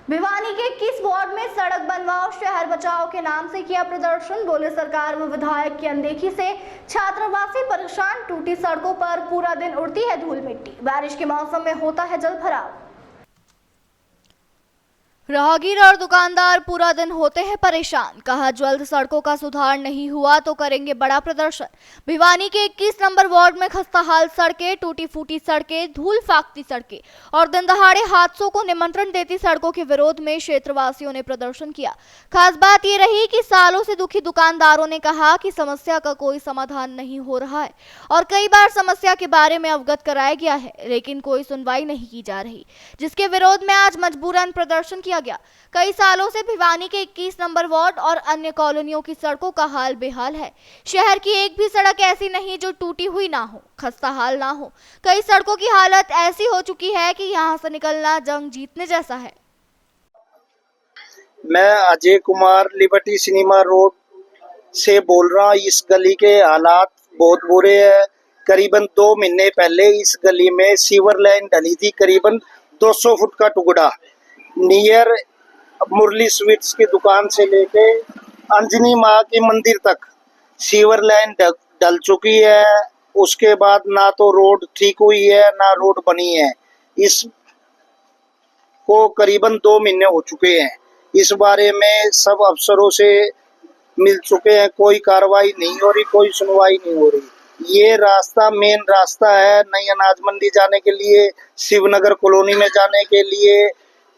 भिवानी के किस वार्ड में सड़क बनवाओ शहर बचाओ के नाम से किया प्रदर्शन। बोले सरकार व विधायक की अनदेखी से छात्रावासी परेशान। टूटी सड़कों पर पूरा दिन उड़ती है धूल मिट्टी। बारिश के मौसम में होता है जल भराव। राहगीर और दुकानदार पूरा दिन होते हैं परेशान। कहा जल्द सड़कों का सुधार नहीं हुआ तो करेंगे बड़ा प्रदर्शन। भिवानी के 21 नंबर वार्ड में खस्ताहाल सड़कें, टूटी फूटी सड़कें, धूल फाकती सड़कें और दिन दहाड़े हादसों को निमंत्रण देती सड़कों के विरोध में क्षेत्रवासियों ने प्रदर्शन किया। खास बात ये रही कि सालों से दुखी दुकानदारों ने कहा कि समस्या का कोई समाधान नहीं हो रहा है और कई बार समस्या के बारे में अवगत कराया गया है, लेकिन कोई सुनवाई नहीं की जा रही, जिसके विरोध में आज मजबूरन प्रदर्शन किया गया। कई सालों से भिवानी के 21 नंबर वार्ड और अन्य कॉलोनियों की सड़कों का हाल बेहाल है। शहर की एक भी सड़क ऐसी नहीं जो टूटी हुई ना हो, खस्ताहाल ना हो। कई सड़कों की हालत ऐसी हो चुकी है कि यहां से निकलना जंग जीतने जैसा है। मैं Ajay Kumar liberty cinema road से बोल रहा हूँ। इस गली के हालात बहुत बुरे हैं। करीबन 2 महीने पहले इस गली में सीवर लाइन डली थी, करीबन 200 फुट का टुकड़ा। नियर मुरली स्वीट्स की दुकान से लेके अंजनी माँ के मंदिर तक सीवर लाइन डल चुकी है। उसके बाद ना तो रोड ठीक हुई है ना रोड बनी है। इस को करीबन 2 महीने हो चुके हैं। इस बारे में सब अफसरों से मिल चुके हैं, कोई कार्रवाई नहीं हो रही, कोई सुनवाई नहीं हो रही। ये रास्ता मेन रास्ता है नई अनाज मंडी जाने के लिए, शिवनगर कॉलोनी में जाने के लिए,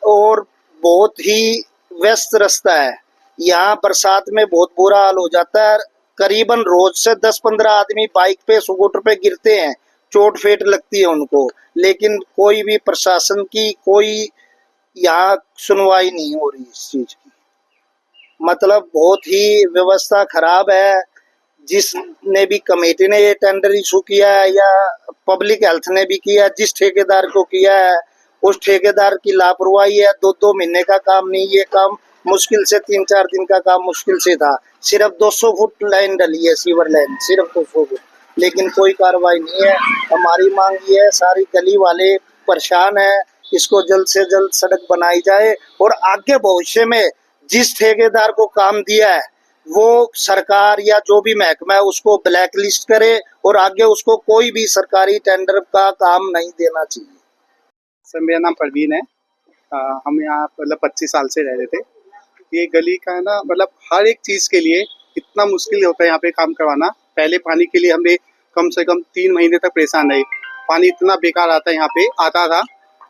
और बहुत ही व्यस्त रास्ता है। यहाँ बरसात में बहुत बुरा हाल हो जाता है। करीबन रोज से 10-15 आदमी बाइक पे स्कूटर पे गिरते हैं, चोट फेट लगती है उनको, लेकिन कोई भी प्रशासन की कोई यहाँ सुनवाई नहीं हो रही इस चीज की। मतलब बहुत ही व्यवस्था खराब है। जिसने भी कमेटी ने ये टेंडर इशू किया है या पब्लिक हेल्थ ने भी किया, जिस ठेकेदार को किया है उस ठेकेदार की लापरवाही है। 2-2 महीने का काम नहीं, ये काम मुश्किल से 3-4 दिन का काम मुश्किल से था। सिर्फ 200 फुट लाइन डली है, सीवर लाइन सिर्फ 200 फुट, लेकिन कोई कार्रवाई नहीं है। हमारी मांग ये है, सारी गली वाले परेशान है, इसको जल्द से जल्द सड़क बनाई जाए और आगे भविष्य में जिस ठेकेदार को काम दिया है वो सरकार या जो भी महकमा है उसको ब्लैक लिस्ट करे और आगे उसको कोई भी सरकारी टेंडर का काम नहीं देना चाहिए। सर मेरा नाम परवीन है। हम यहाँ मतलब 25 साल से रह रहे थे। ये गली का ना मतलब हर एक चीज़ के लिए इतना मुश्किल होता है यहाँ पे काम करवाना। पहले पानी के लिए हमने कम से कम 3 महीने तक परेशान रहे। पानी इतना बेकार आता है यहाँ पे, आता था,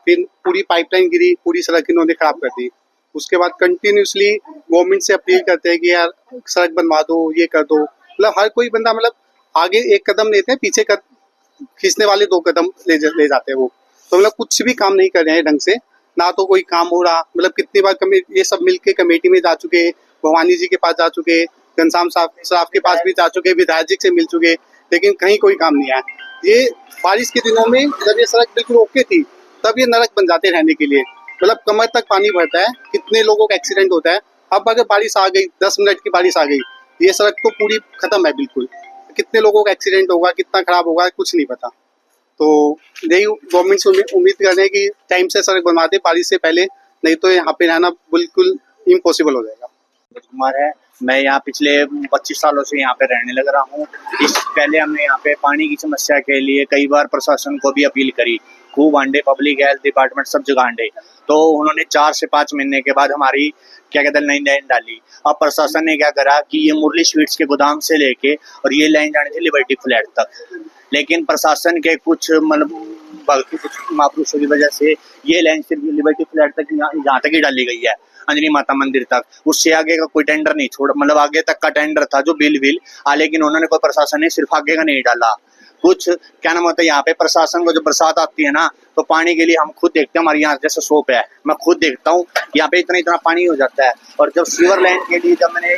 फिर पूरी पाइपलाइन गिरी, पूरी सड़क इन्होंने खराब कर दी। उसके बाद कंटिन्यूसली गवर्नमेंट से अपील करते हैं कि यार सड़क बनवा दो, ये कर दो। मतलब हर कोई बंदा मतलब आगे एक कदम लेते हैं, पीछे खींचने वाले 2 कदम ले जाते हैं वो। तो मतलब कुछ भी काम नहीं कर रहे हैं ढंग से, ना तो कोई काम हो रहा। मतलब कितनी बार ये सब मिलके कमेटी में जा चुके, भवानी जी के पास जा चुके, घनश्याम साहब के पास भी जा चुके, विधायक जी से मिल चुके, लेकिन कहीं कोई काम नहीं आया। ये बारिश के दिनों में जब ये सड़क बिल्कुल ओके थी तब ये नरक बन जाते रहने के लिए। मतलब कमर तक पानी भरता है, कितने लोगों का एक्सीडेंट होता है। अब अगर बारिश आ गई, 10 मिनट की बारिश आ गई, ये सड़क तो पूरी खत्म है बिल्कुल। कितने लोगों का एक्सीडेंट होगा, कितना खराब होगा, कुछ नहीं पता। तो यही गवर्नमेंट से उम्मीद कर रहे हैं कि टाइम से सड़क बनवा दे बारिश से पहले, नहीं तो यहाँ पे रहना बिल्कुल इम्पॉसिबल हो जाएगा। कुमार है, मैं यहाँ पिछले 25 सालों से यहाँ पे रहने लग रहा हूँ। इस पहले हमने यहाँ पे पानी की समस्या के लिए कई बार प्रशासन को भी अपील करी, खूब आंडे, पब्लिक हेल्थ डिपार्टमेंट सब जगह आंडे, तो उन्होंने 4 से 5 महीने के बाद हमारी क्या कहते हैं नई लाइन डाली। अब प्रशासन ने क्या करा कि ये मुरली स्वीट्स के गोदाम से लेके और ये लाइन जानी थी लिबर्टी फ्लैट तक, लेकिन प्रशासन के कुछ मतलब बल्कि कुछ महापुरुषों की वजह से ये लाइन सिर्फ लिबर्टी फ्लैट तक यहाँ तक ही डाली गई है, अंजनी माता मंदिर तक। उससे आगे का कोई टेंडर नहीं छोड़, मतलब आगे तक का टेंडर था जो बिल, लेकिन उन्होंने कोई प्रशासन ने सिर्फ आगे का नहीं डाला। कुछ क्या नाम होता है यहाँ पे प्रशासन को, जब बरसात आती है ना तो पानी के लिए हम खुद देखते हैं, हमारे यहाँ जैसे सोप है, मैं खुद देखता हूँ यहाँ पे इतना पानी हो जाता है। और जब सीवर लाइन के लिए जब मैंने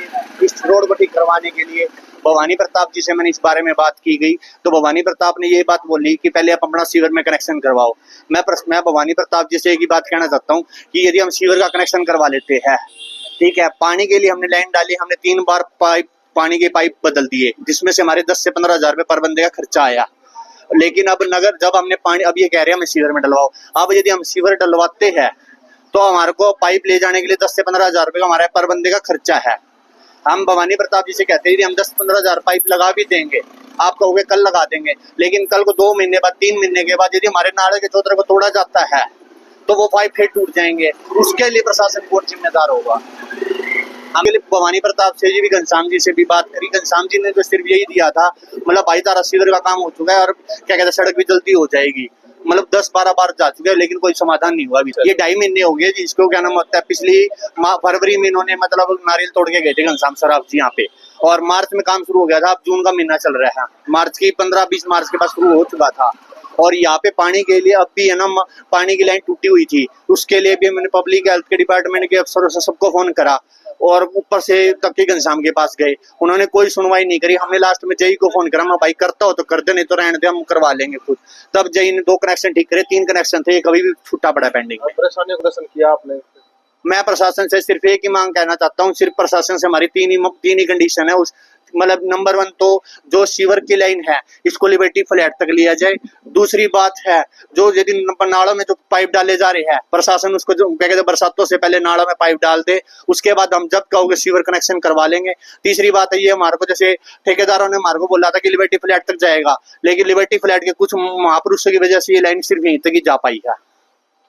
इस रोड को ठीक करवाने के लिए भवानी प्रताप जी से मैंने इस बारे में बात की गई, तो भवानी प्रताप ने ये बात बोली कि पहले आप अपना सीवर में कनेक्शन करवाओ। मैं भवानी प्रताप जी से एक ही बात कहना चाहता हूँ कि यदि हम सीवर का कनेक्शन करवा लेते हैं, ठीक है, पानी के लिए हमने लाइन डाली, हमने 3 बार पानी के पाइप बदल दिए, जिसमें से हमारे 10 से 15 हजार रुपए पर बंदे का खर्चा आया। लेकिन अब नगर जब हमने पानी, अब ये कह रहे हैं हमें सीवर में डलवाओ। अब यदि हम सीवर डलवाते हैं तो हमारे को पाइप ले जाने के लिए 10 से 15 हजार रुपये का हमारा पर बंदे का खर्चा है। हम भवानी प्रताप जी से कहते हैं हम 10-15 हजार पाइप लगा भी देंगे, आप कहोगे कल लगा देंगे, लेकिन कल को 2 महीने बाद 3 महीने के बाद यदि हमारे नाले के चौतरे को तोड़ा जाता है तो वो पाइप फिर टूट जाएंगे, उसके लिए प्रशासन कौन जिम्मेदार होगा। हमने भवानी प्रताप से जी भी घनश्याम जी से भी बात करी, घनश्याम जी ने तो सिर्फ यही दिया था मतलब भाई तारा सीवर का काम हो चुका है और क्या कहते हैं सड़क भी जल्दी हो जाएगी, मतलब 10-12 बार जा चुके हैं लेकिन कोई समाधान नहीं हुआ अभी तक। ये 2.5 महीने हो गए जी, इसको क्या नाम होता है, पिछली फरवरी में इन्होंने मतलब नारियल तोड़ के गए थे घनश्याम सराफ जी यहाँ पे, और मार्च में काम शुरू हो गया था, अब जून का महीना चल रहा है, मार्च की 15-20 मार्च के बाद शुरू हो चुका था। और यहाँ पे पानी के लिए अब भी है ना पानी की लाइन टूटी हुई थी, उसके लिए भी मैंने पब्लिक हेल्थ के डिपार्टमेंट के अफसरों से सबको फोन करा और ऊपर से तक के घनश्याम के पास गए, उन्होंने कोई सुनवाई नहीं करी। हमने लास्ट में जई को फोन करा, मैं भाई करता हो तो कर दे, नहीं तो रहने दे हम करवा लेंगे खुद। तब जई ने 2 कनेक्शन ठीक करे, 3 कनेक्शन थे, कभी भी छूटा पड़ा पेंडिंग में। परेशानियों का दर्शन किया आपने? मैं प्रशासन से सिर्फ एक ही मांग कहना चाहता हूँ, सिर्फ प्रशासन से हमारी तीन ही कंडीशन है। उस मतलब नंबर 1 तो जो सीवर की लाइन है इसको लिबर्टी फ्लैट तक लिया जाए। दूसरी बात है जो यदि नालों में जो पाइप डाले जा रहे हैं, प्रशासन उसको जो क्या कहते हैं बरसातों से पहले नालों में पाइप डाल दे, उसके बाद हम जब कहोगे सीवर कनेक्शन करवा लेंगे। तीसरी बात है ये हमारे को जैसे ठेकेदारों ने हमारे को बोला था कि लिबर्टी फ्लैट तक जाएगा, लेकिन लिबर्टी फ्लैट के कुछ महापुरुषों की वजह से ये लाइन सिर्फ यहीं तक ही जा पाई है।